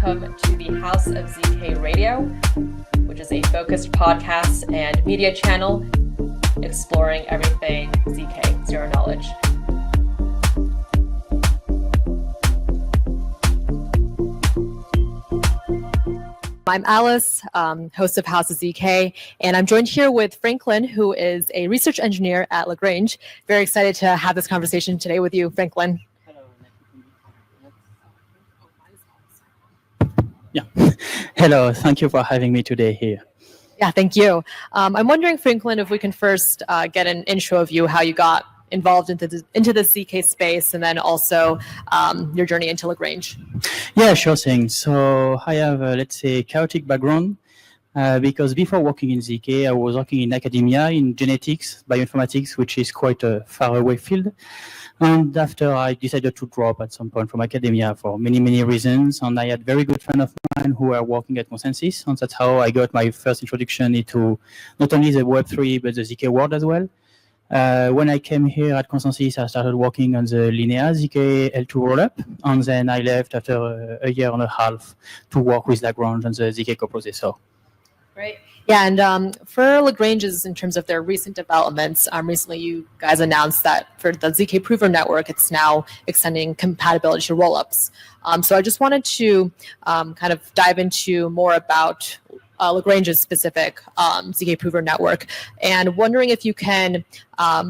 welcome to the House of ZK Radio, which is a focused podcast and media channel exploring everything ZK, zero knowledge. I'm Alice, host of House of ZK, and I'm joined here with Franklin, who is a research engineer at Lagrange. Very excited to have this conversation today with you, Franklin. Yeah. Hello. Thank you for having me today here. Yeah, thank you. I'm wondering, Franklin, if we can first get an intro of you, how you got involved into the ZK space, and then also your journey into Lagrange. Yeah, sure thing. So I have, let's say, chaotic background because before working in ZK, I was working in academia in genetics, bioinformatics, which is quite a faraway field. And after I decided to drop at some point from academia for many, many reasons. And I had very good friends of mine who were working at Consensus. And that's how I got my first introduction into not only the Web3, but the ZK world as well. When I came here at Consensus, I started working on the linear zkL2 rollup. And then I left after a year and a half to work with Lagrange and the ZK coprocessor. Great. Yeah, and for Lagrange's, in terms of their recent developments, recently you guys announced that for the ZK Prover network, it's now extending compatibility to rollups. So I just wanted to kind of dive into more about Lagrange's specific ZK Prover network, and wondering if you can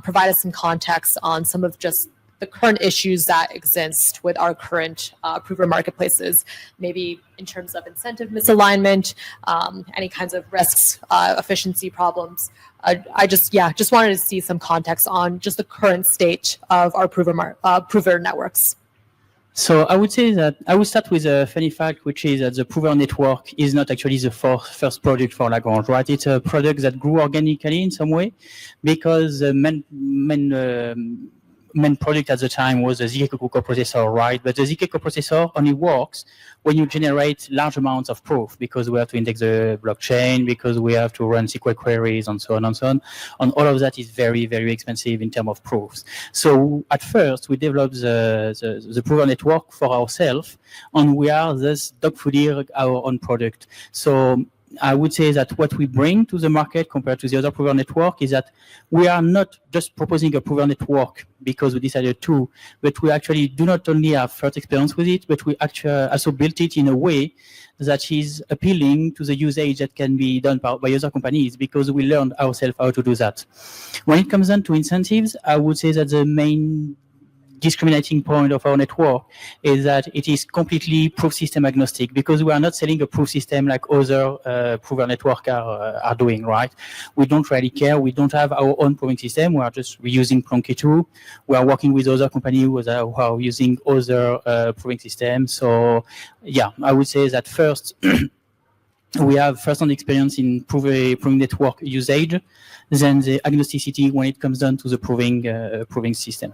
provide us some context on some of just the current issues that exist with our current prover marketplaces, maybe in terms of incentive misalignment, any kinds of risks, efficiency problems. I just wanted to see some context on just the current state of our prover networks. So I would say that I would start with a funny fact, which is that the prover network is not actually the first product for Lagrange, right? It's a product that grew organically in some way because the main product at the time was the ZK coprocessor, right? But the ZK coprocessor only works when you generate large amounts of proof, because we have to index the blockchain, because we have to run SQL queries, and so on and so on. And all of that is very, very expensive in terms of proofs. So at first, we developed the prover network for ourselves, and we are thus dogfooding our own product. So I would say that what we bring to the market compared to the other prover network is that we are not just proposing a prover network because we decided to, but we actually do not only have first experience with it, but we actually also built it in a way that is appealing to the usage that can be done by other companies, because we learned ourselves how to do that. When it comes down to incentives, I would say that the main discriminating point of our network is that it is completely proof system agnostic, because we are not selling a proof system like other prover network are doing, right? We don't really care. We don't have our own proving system. We are just reusing Plonky 2. We are working with other companies who are using other proving systems. So yeah, I would say that first, we have first-hand experience in proving network usage, then the agnosticity when it comes down to the proving system.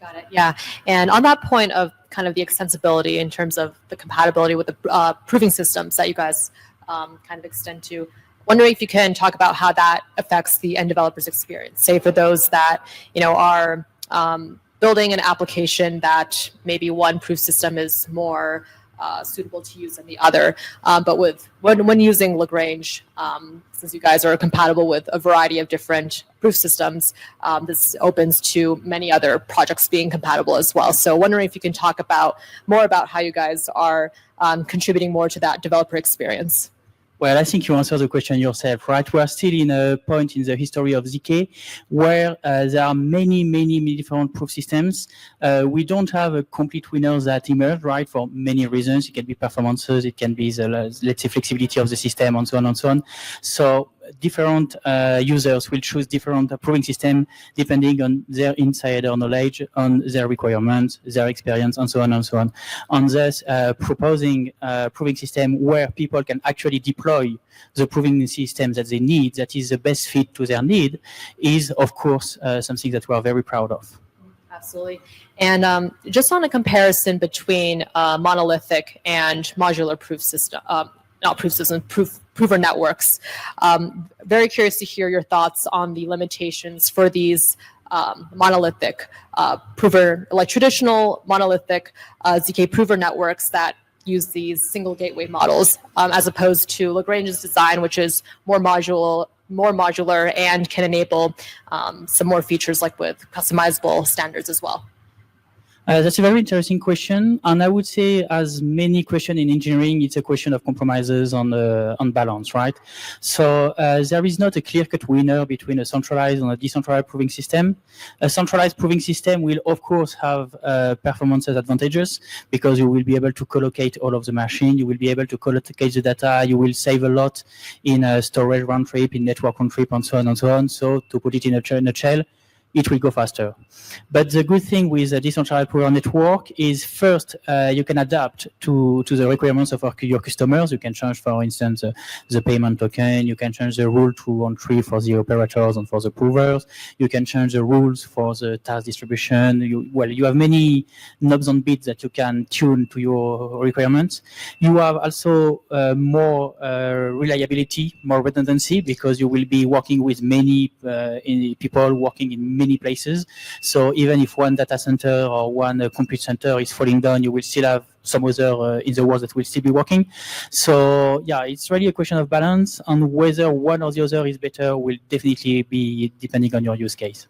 Got it. Yeah. And on that point of kind of the extensibility in terms of the compatibility with the proving systems that you guys kind of extend to, wondering if you can talk about how that affects the end developer's experience, say for those that, are building an application that maybe one proof system is more suitable to use than the other. But when using Lagrange, since you guys are compatible with a variety of different proof systems, this opens to many other projects being compatible as well. So wondering if you can talk more about how you guys are contributing more to that developer experience. Well, I think you answered the question yourself, right? We are still in a point in the history of ZK where there are many, many, many different proof systems. We don't have a complete winner that emerged, right, for many reasons. It can be performances, it can be the, let's say, flexibility of the system, and so on and so on. So different users will choose different proving system depending on their insider knowledge, on their requirements, their experience, and so on and so on. On this, proposing a proving system where people can actually deploy the proving system that they need, that is the best fit to their need, is of course something that we are very proud of. Absolutely. And just on a comparison between monolithic and modular prover networks, very curious to hear your thoughts on the limitations for these monolithic prover, like traditional monolithic ZK prover networks that use these single gateway models, as opposed to Lagrange's design, which is more modular and can enable some more features like with customizable standards as well? That's a very interesting question, and I would say, as many questions in engineering, it's a question of compromises on balance, right? So there is not a clear-cut winner between a centralized and a decentralized proving system. A centralized proving system will, of course, have performance advantages because you will be able to collocate all of the machine, you will be able to collocate the data, you will save a lot in storage round trip, in network round trip, and so on and so on. So to put it in a nutshell, it will go faster. But the good thing with a decentralized proof network is, first, you can adapt to the requirements of your customers. You can change, for instance, the payment token. You can change the rule to entry for the operators and for the provers. You can change the rules for the task distribution. You have many knobs and bits that you can tune to your requirements. You have also more reliability, more redundancy, because you will be working with many people working in many places. So even if one data center or one compute center is falling down, you will still have some other in the world that will still be working. So yeah, it's really a question of balance, and whether one or the other is better will definitely be depending on your use case.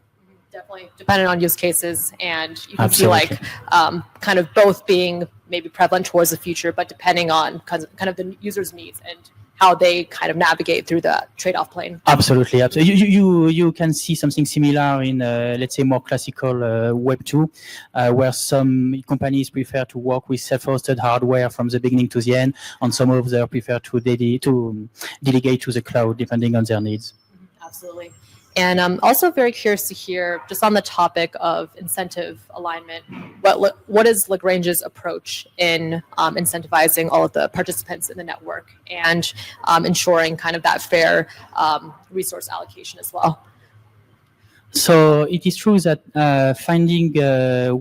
Definitely dependent on use cases, and you can Absolutely. see like kind of both being maybe prevalent towards the future, but depending on kind of the user's needs and how they kind of navigate through the trade-off plane. Absolutely. You can see something similar in, let's say, more classical Web 2, where some companies prefer to work with self-hosted hardware from the beginning to the end, and some of them prefer to delegate to the cloud, depending on their needs. Absolutely. And I'm also very curious to hear, just on the topic of incentive alignment, what is Lagrange's approach in incentivizing all of the participants in the network and ensuring kind of that fair resource allocation as well? So it is true that finding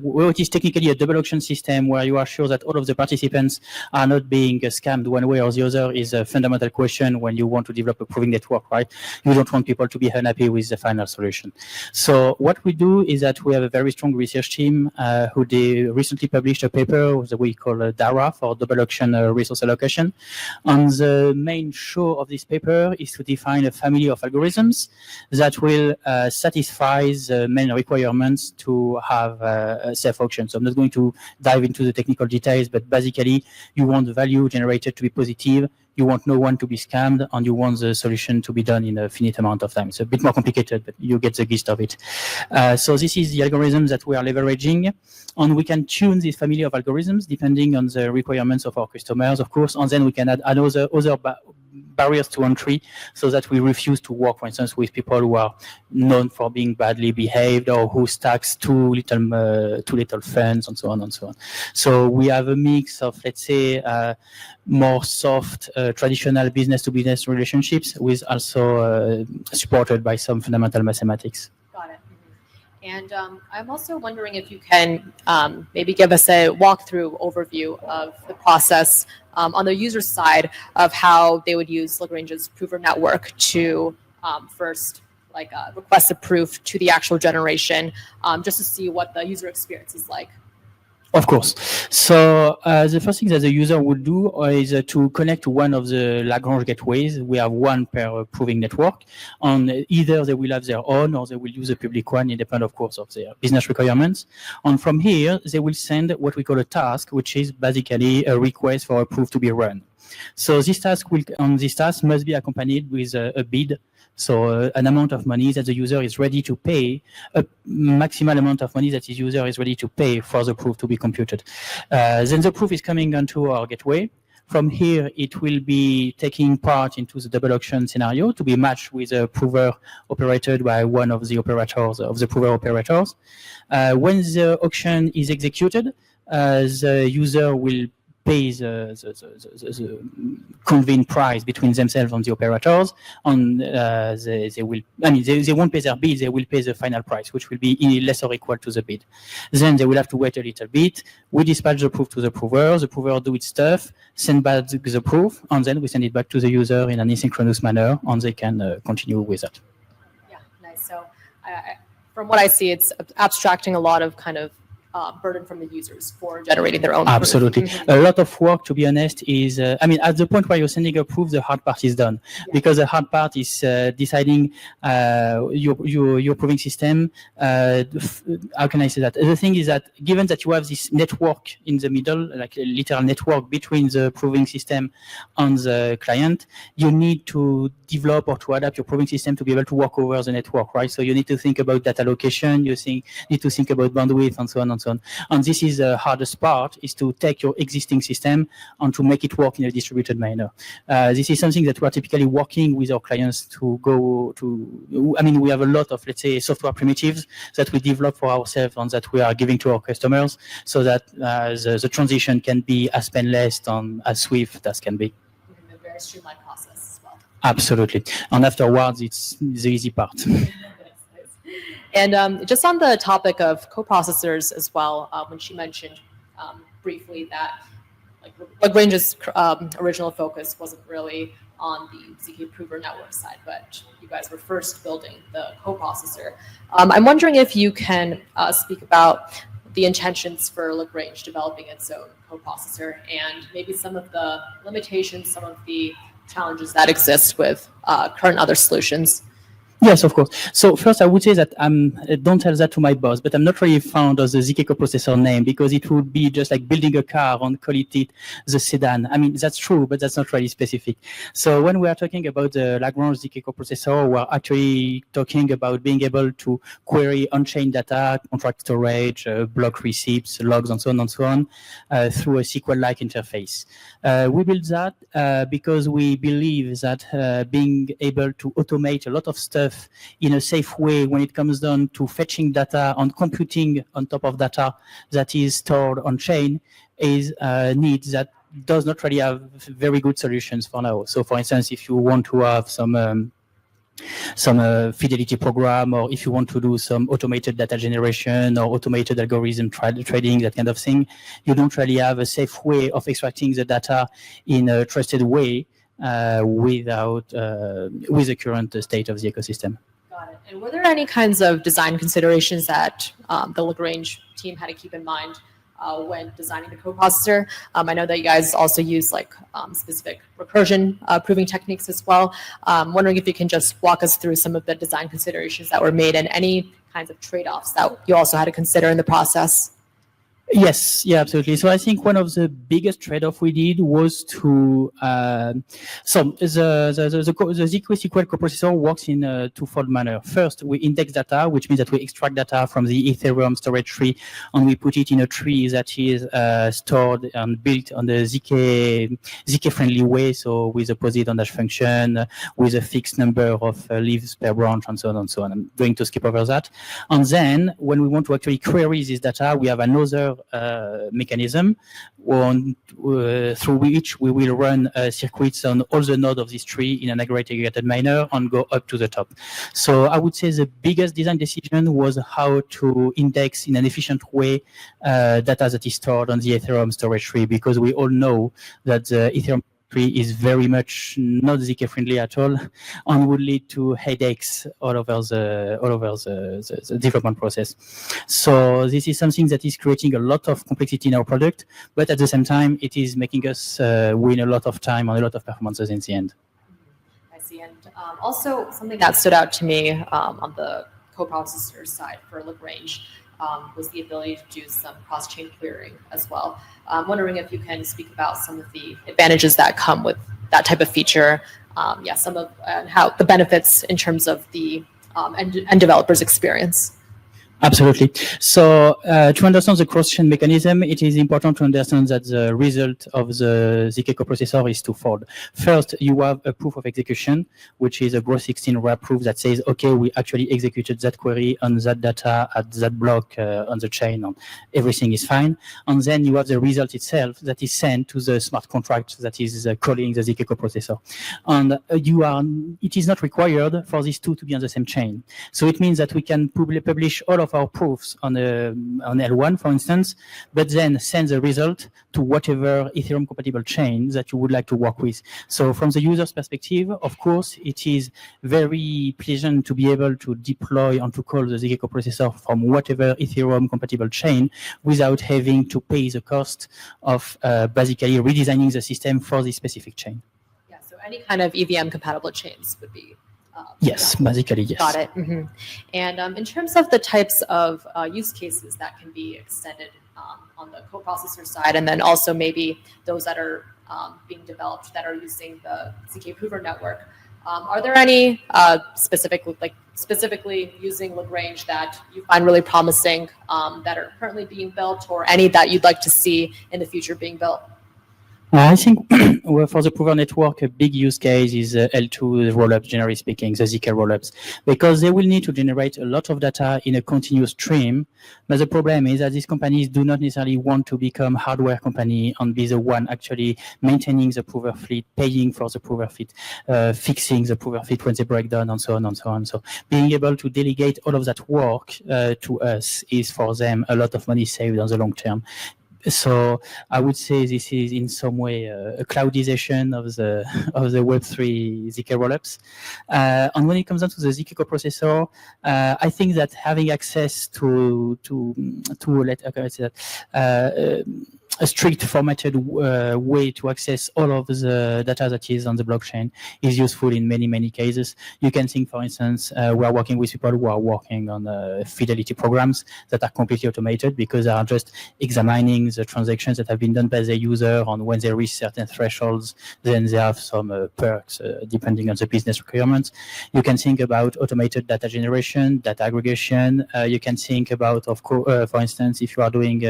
what is technically a double auction system where you are sure that all of the participants are not being scammed one way or the other is a fundamental question when you want to develop a proving network, right? You don't want people to be unhappy with the final solution. So what we do is that we have a very strong research team who they recently published a paper that we call DARF, or double auction resource allocation. And the main show of this paper is to define a family of algorithms that will satisfy the main requirements to have a self-auction. So I'm not going to dive into the technical details, but basically you want the value generated to be positive, you want no one to be scammed, and you want the solution to be done in a finite amount of time. It's a bit more complicated, but you get the gist of it. So this is the algorithm that we are leveraging, and we can tune this family of algorithms depending on the requirements of our customers, of course, and then we can add other barriers to entry so that we refuse to work, for instance, with people who are known for being badly behaved or who stacks too little funds, and so on and so on. So we have a mix of, let's say, more soft, traditional business-to-business relationships with also supported by some fundamental mathematics. Got it. And I'm also wondering if you can maybe give us a walkthrough overview of the process on the user side of how they would use Lagrange's prover network to first request a proof to the actual generation, just to see what the user experience is like. Of course. So the first thing that the user would do is to connect to one of the Lagrange gateways. We have one per proving network, and either they will have their own or they will use a public one, independent, of course, of their business requirements. And from here, they will send what we call a task, which is basically a request for a proof to be run. So this task must be accompanied with a bid. So an amount of money that the user is ready to pay, a maximal amount of money that the user is ready to pay for the proof to be computed. Then the proof is coming onto our gateway. From here, it will be taking part into the double auction scenario to be matched with a prover operated by one of the operators of the prover operators. When the auction is executed, the user will pay the convened price between themselves and the operators, and they won't pay their bid, they will pay the final price, which will be less or equal to the bid. Then they will have to wait a little bit. We dispatch the proof to the prover do its stuff, send back the proof, and then we send it back to the user in an asynchronous manner, and they can continue with that. Yeah, nice. So from what I see, it's abstracting a lot of kind of burden from the users for generating their own Absolutely. proof. A lot of work, to be honest, is, at the point where you're sending a proof, the hard part is done. Yeah. Because the hard part is deciding your proving system. How can I say that? The thing is that given that you have this network in the middle, like a literal network between the proving system and the client, you need to develop or to adapt your proving system to be able to work over the network, right? So you need to think about data location, need to think about bandwidth, and so on and so on. And this is the hardest part, is to take your existing system and to make it work in a distributed manner. This is something that we are typically working with our clients to go to. We have a lot of, let's say, software primitives that we develop for ourselves and that we are giving to our customers, so that the transition can be as painless and as swift as can be. A very streamlined process as well. Absolutely. And afterwards, it's the easy part. And just on the topic of coprocessors as well, when she mentioned briefly that Lagrange's original focus wasn't really on the ZK prover network side, but you guys were first building the coprocessor. I'm wondering if you can speak about the intentions for Lagrange developing its own coprocessor and maybe some of the limitations, some of the challenges that exist with current other solutions. Yes, of course. So first, I would say that don't tell that to my boss, but I'm not really fond of the ZK coprocessor name, because it would be just like building a car and calling it the sedan. That's true, but that's not really specific. So when we are talking about the Lagrange ZK coprocessor, we're actually talking about being able to query on-chain data, contract storage, block receipts, logs, and so on through a SQL-like interface. We built that because we believe that being able to automate a lot of stuff in a safe way when it comes down to fetching data and computing on top of data that is stored on chain is a need that does not really have very good solutions for now. So for instance, if you want to have some fidelity program, or if you want to do some automated data generation or automated algorithm trading, that kind of thing, you don't really have a safe way of extracting the data in a trusted way with the current state of the ecosystem. Got it. And were there any kinds of design considerations that the Lagrange team had to keep in mind when designing the coprocessor? I know that you guys also use specific recursion proving techniques as well. Wondering if you can just walk us through some of the design considerations that were made and any kinds of trade-offs that you also had to consider in the process. Yes, yeah, absolutely. So I think one of the biggest trade-off we did was to the zkSQL coprocessor works in a twofold manner. First, we index data, which means that we extract data from the Ethereum storage tree and we put it in a tree that is stored and built on the ZK-friendly way, so with a posit and dash function, with a fixed number of leaves per branch, and so on and so on. I'm going to skip over that. And then when we want to actually query this data, we have another mechanism through which we will run circuits on all the nodes of this tree in an aggregated manner and go up to the top. So I would say the biggest design decision was how to index in an efficient way data that is stored on the Ethereum storage tree, because we all know that the Ethereum tree is very much not ZK friendly at all and would lead to headaches all over the development process. So this is something that is creating a lot of complexity in our product, but at the same time, it is making us win a lot of time and a lot of performances in the end. I see. And also something that stood out to me on the coprocessor side for Lagrange was the ability to do some cross-chain querying as well. I'm wondering if you can speak about some of the advantages that come with that type of feature. Some of how the benefits in terms of the end developers' experience. Absolutely. So to understand the cross-chain mechanism, it is important to understand that the result of the ZK coprocessor is twofold. First, you have a proof of execution, which is a gross 16 wrap proof that says, okay, we actually executed that query on that data at that block on the chain, and everything is fine. And then you have the result itself that is sent to the smart contract that is calling the ZK coprocessor. And it is not required for these two to be on the same chain. So it means that we can publish all of of our proofs on L1, for instance, but then send the result to whatever Ethereum compatible chain that you would like to work with. So from the user's perspective, of course, it is very pleasant to be able to deploy and to call the zk coprocessor from whatever Ethereum compatible chain without having to pay the cost of basically redesigning the system for this specific chain. Yeah, so any kind of EVM compatible chains would be. Yes, basically, yes. Got it. Mm-hmm. And in terms of the types of use cases that can be extended on the coprocessor side, and then also maybe those that are being developed that are using the zk prover network, are there any specifically using Lagrange that you find really promising that are currently being built, or any that you'd like to see in the future being built? I think for the prover network, a big use case is L2 rollups, generally speaking, the zk rollups, because they will need to generate a lot of data in a continuous stream. But the problem is that these companies do not necessarily want to become hardware company and be the one actually maintaining the prover fleet, paying for the prover fleet, fixing the prover fleet when they break down, and so on and so on. So being able to delegate all of that work to us is for them a lot of money saved on the long term. So I would say this is in some way a cloudization of the Web3 zk rollups. And when it comes down to the zk coprocessor, I think that having access to a strict formatted way to access all of the data that is on the blockchain is useful in many, many cases. You can think, for instance, we are working with people who are working on fidelity programs that are completely automated because they are just examining the transactions that have been done by the user, and when they reach certain thresholds, then they have some perks depending on the business requirements. You can think about automated data generation, data aggregation. You can think about, for instance, if you are doing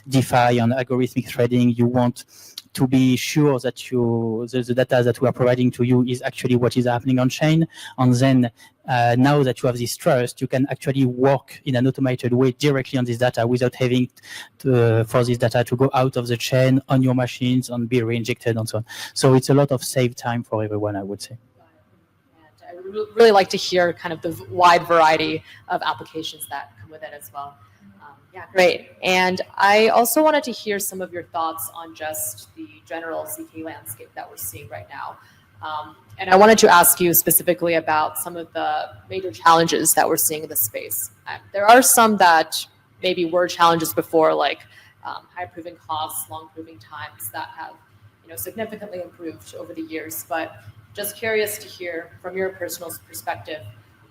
DeFi and algorithmic trading, you want to be sure that the data that we are providing to you is actually what is happening on chain. And then now that you have this trust, you can actually work in an automated way directly on this data without having for this data to go out of the chain on your machines and be reinjected and so on. So it's a lot of save time for everyone, I would say. And I would really like to hear kind of the wide variety of applications that come with it as well. Yeah, great. And I also wanted to hear some of your thoughts on just the general zk landscape that we're seeing right now. And I wanted to ask you specifically about some of the major challenges that we're seeing in the space. There are some that maybe were challenges before, like high proving costs, long proving times that have significantly improved over the years. But just curious to hear from your personal perspective,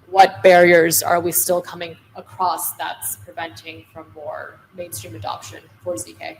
what barriers are we still coming across that's preventing from more mainstream adoption for zk?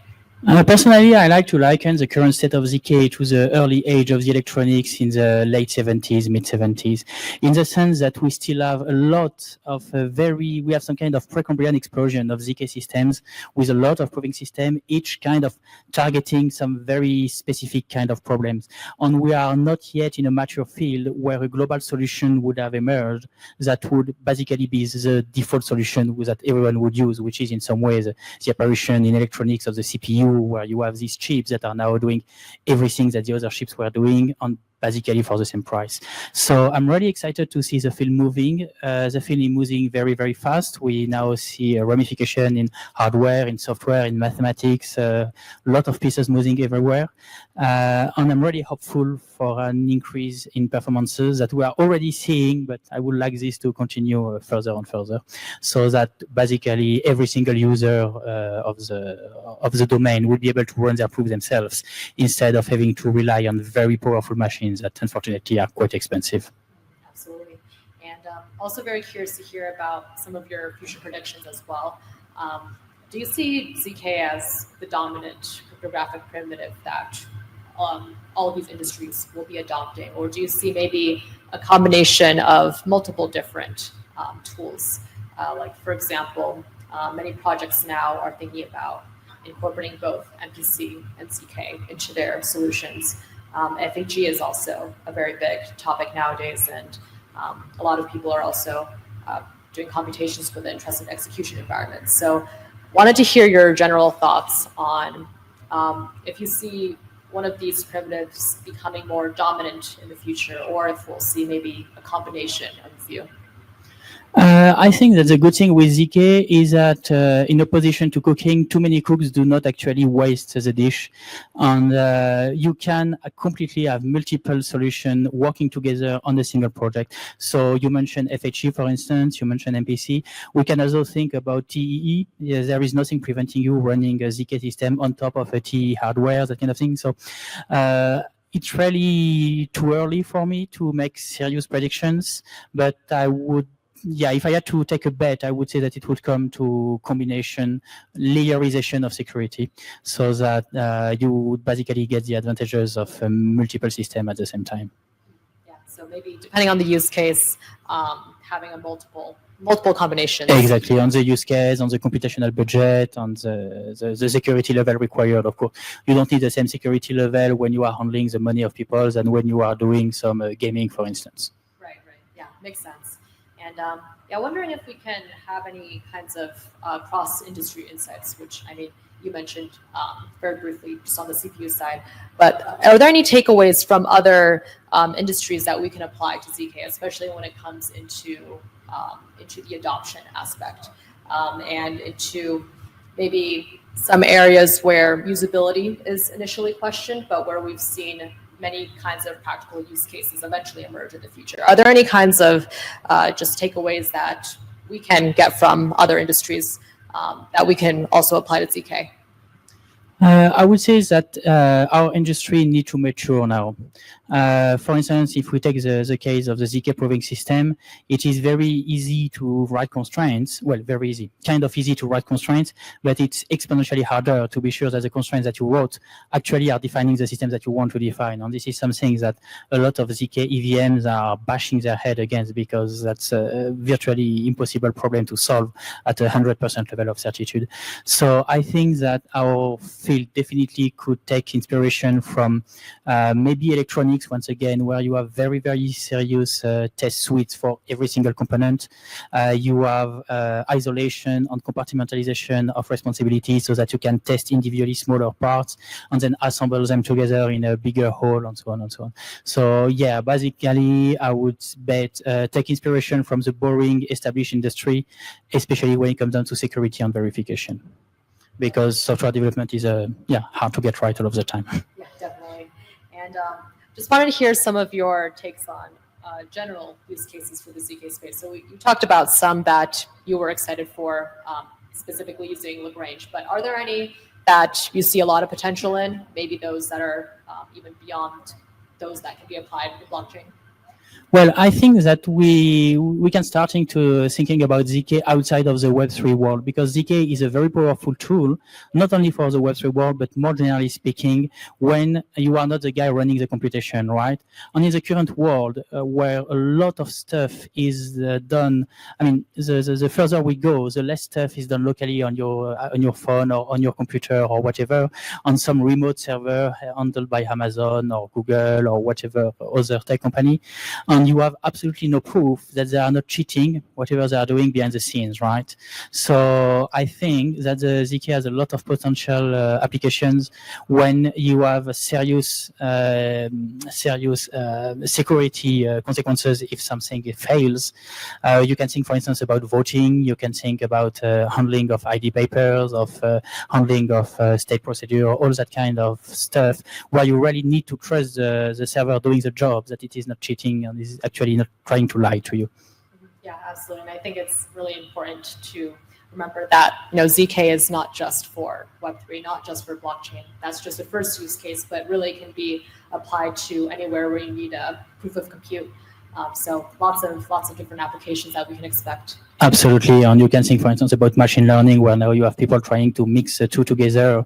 Personally, I like to liken the current state of zk to the early age of the electronics in the late 70s, mid 70s, in the sense that we still have a lot of we have some kind of Precambrian explosion of zk systems with a lot of proving system, each kind of targeting some very specific kind of problems. And we are not yet in a mature field where a global solution would have emerged that would basically be the default solution that everyone would use, which is in some ways the apparition in electronics of the CPU, where you have these chips that are now doing everything that the other chips were doing on basically for the same price. So I'm really excited to see the field moving. The field is moving very, very fast. We now see a ramification in hardware, in software, in mathematics, a lot of pieces moving everywhere. And I'm really hopeful for an increase in performances that we are already seeing, but I would like this to continue further and further, so that basically every single user of the domain will be able to run their proof themselves instead of having to rely on very powerful machines that unfortunately are quite expensive. Absolutely. And also very curious to hear about some of your future predictions as well. Do you see zk as the dominant cryptographic primitive that all of these industries will be adopting? Or do you see maybe a combination of multiple different tools? Like, for example, many projects now are thinking about incorporating both MPC and zk into their solutions. I think G is also a very big topic nowadays, and a lot of people are also doing computations within trusted execution environments. So wanted to hear your general thoughts on if you see one of these primitives becoming more dominant in the future, or if we'll see maybe a combination of a few. I think that the good thing with zk is that in opposition to cooking, too many cooks do not actually waste the dish, and you can completely have multiple solutions working together on a single project. So you mentioned FHE, for instance, you mentioned MPC. We can also think about TEE. Yes, there is nothing preventing you running a zk system on top of a TEE hardware, that kind of thing. So it's really too early for me to make serious predictions, but I would, yeah, if I had to take a bet, I would say that it would come to combination layerization of security, so that you would basically get the advantages of multiple systems at the same time. Yeah, so maybe depending on the use case, having a multiple combinations. Exactly, on the use case, on the computational budget, on the security level required. Of course, you don't need the same security level when you are handling the money of people than when you are doing some gaming, for instance. Right. Yeah, makes sense. And yeah, wondering if we can have any kinds of cross-industry insights, which I mean, you mentioned very briefly just on the CPU side. But are there any takeaways from other industries that we can apply to zk, especially when it comes into the adoption aspect and into maybe some areas where usability is initially questioned, but where we've seen many kinds of practical use cases eventually emerge in the future? Are there any kinds of just takeaways that we can get from other industries that we can also apply to zk? I would say that our industry needs to mature now. For instance, if we take the case of the zk proving system, it is very easy to write constraints. Well, very easy, kind of easy to write constraints, but it's exponentially harder to be sure that the constraints that you wrote actually are defining the system that you want to define. And this is something that a lot of zk EVMs are bashing their head against, because that's a virtually impossible problem to solve at 100% level of certitude. So I think that our field definitely could take inspiration from maybe electronics, once again, where you have very, very serious test suites for every single component. You have isolation and compartmentalization of responsibilities so that you can test individually smaller parts and then assemble them together in a bigger whole, and so on and so on. So yeah, basically I would bet take inspiration from the boring established industry, especially when it comes down to security and verification, because software development is hard to get right all of the time. Yeah, definitely. And just wanted to hear some of your takes on general use cases for the zk space. So you talked about some that you were excited for, specifically using Lagrange, but are there any that you see a lot of potential in, maybe those that are even beyond those that can be applied to blockchain? Well, I think that we can starting to thinking about zk outside of the Web3 world, because zk is a very powerful tool, not only for the Web3 world, but more generally speaking, when you are not the guy running the computation, right? And in the current world, where a lot of stuff is done, I mean, the further we go, the less stuff is done locally on your phone or on your computer or whatever, on some remote server handled by Amazon or Google or whatever other tech company. And you have absolutely no proof that they are not cheating, whatever they are doing behind the scenes, right? So I think that the zk has a lot of potential applications when you have a serious security consequences if something fails. You can think, for instance, about voting. You can think about handling of ID papers, of handling of state procedure, all that kind of stuff, where you really need to trust the server doing the job, that it is not cheating and is actually not trying to lie to you. Yeah, absolutely. And I think it's really important to remember that zk is not just for Web3, not just for blockchain. That's just the first use case, but really can be applied to anywhere where you need a proof of compute. So lots of different applications that we can expect. Absolutely, and you can think, for instance, about machine learning, where now you have people trying to mix the two together,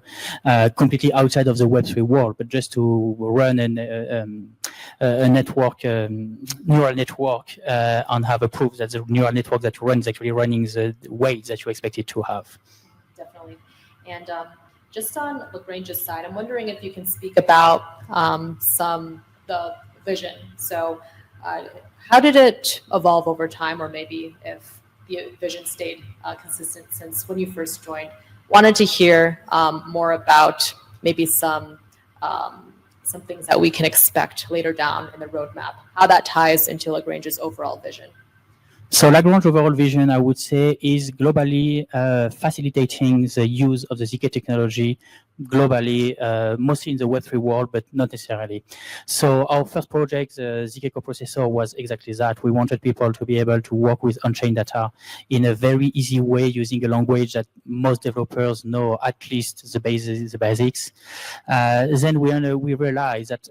completely outside of the Web3 world, but just to run a network, neural network, and have a proof that the neural network that you run is actually running the way that you expect it to have. Definitely. And just on Lagrange's side, I'm wondering if you can speak about the vision. So how did it evolve over time, or maybe if the vision stayed consistent since when you first joined? Wanted to hear more about maybe some things that we can expect later down in the roadmap, how that ties into Lagrange's overall vision. So Lagrange overall vision, I would say, is globally facilitating the use of the zk technology globally, mostly in the Web3 world, but not necessarily. So our first project, the zk coprocessor, was exactly that. We wanted people to be able to work with on-chain data in a very easy way using a language that most developers know at least the basics. Then we realized that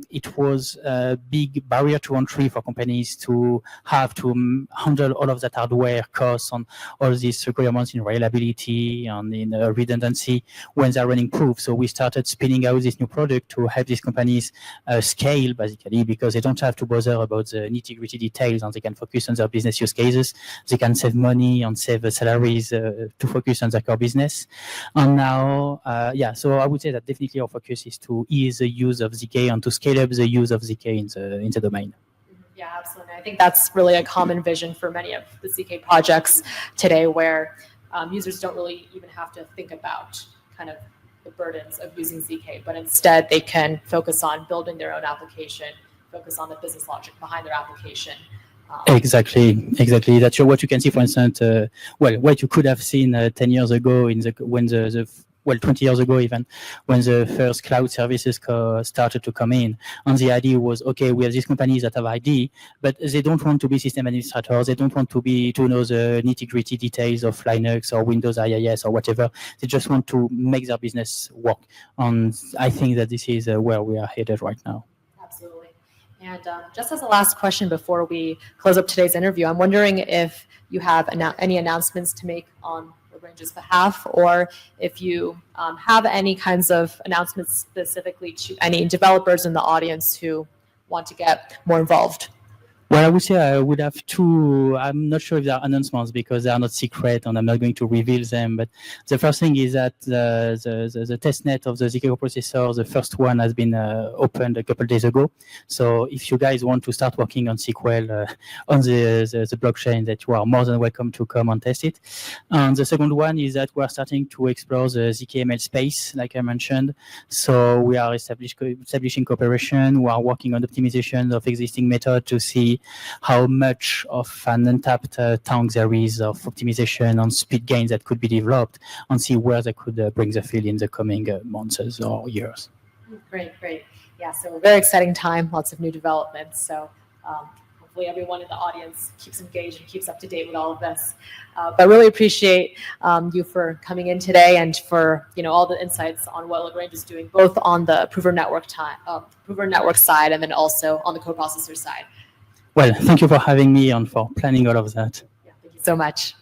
it was a big barrier to entry for companies to have to handle all of that hardware costs on all these requirements in reliability and in redundancy when they're running proof. So we started spinning out this new product to help these companies scale, basically, because they don't have to bother about the nitty-gritty details and they can focus on their business use cases. They can save money and save salaries to focus on their core business. And now, so I would say that definitely our focus is to ease the use of zk and to scale up the use of zk in the domain. Yeah, absolutely. I think that's really a common vision for many of the zk projects today, where users don't really even have to think about kind of the burdens of using zk, but instead they can focus on building their own application, focus on the business logic behind their application. Exactly. That's what you can see, for instance, what you could have seen 10 years ago when 20 years ago even, when the first cloud services started to come in. And the idea was, okay, we have these companies that have ID, but they don't want to be system administrators. They don't want to know the nitty-gritty details of Linux or Windows IIS or whatever. They just want to make their business work. And I think that this is where we are headed right now. Absolutely. And just as a last question before we close up today's interview, I'm wondering if you have any announcements to make on Lagrange's behalf, or if you have any kinds of announcements specifically to any developers in the audience who want to get more involved. Well, I would say I would have two. I'm not sure if they are announcements because they are not secret and I'm not going to reveal them. But the first thing is that the testnet of the zk processor, the first one, has been opened a couple of days ago. So if you guys want to start working on SQL on the blockchain, that you are more than welcome to come and test it. And the second one is that we are starting to explore the zkML space, like I mentioned. So we are establishing cooperation. We are working on optimization of existing method to see how much of an untapped tank there is of optimization and speed gains that could be developed, and see where they could bring the field in the coming months or years. Great. Yeah, so a very exciting time, lots of new developments. So hopefully everyone in the audience keeps engaged and keeps up to date with all of this. But I really appreciate you for coming in today and for all the insights on what Lagrange is doing, both on the prover network side and then also on the coprocessor side. Well, thank you for having me and for planning all of that. Yeah, thank you so much.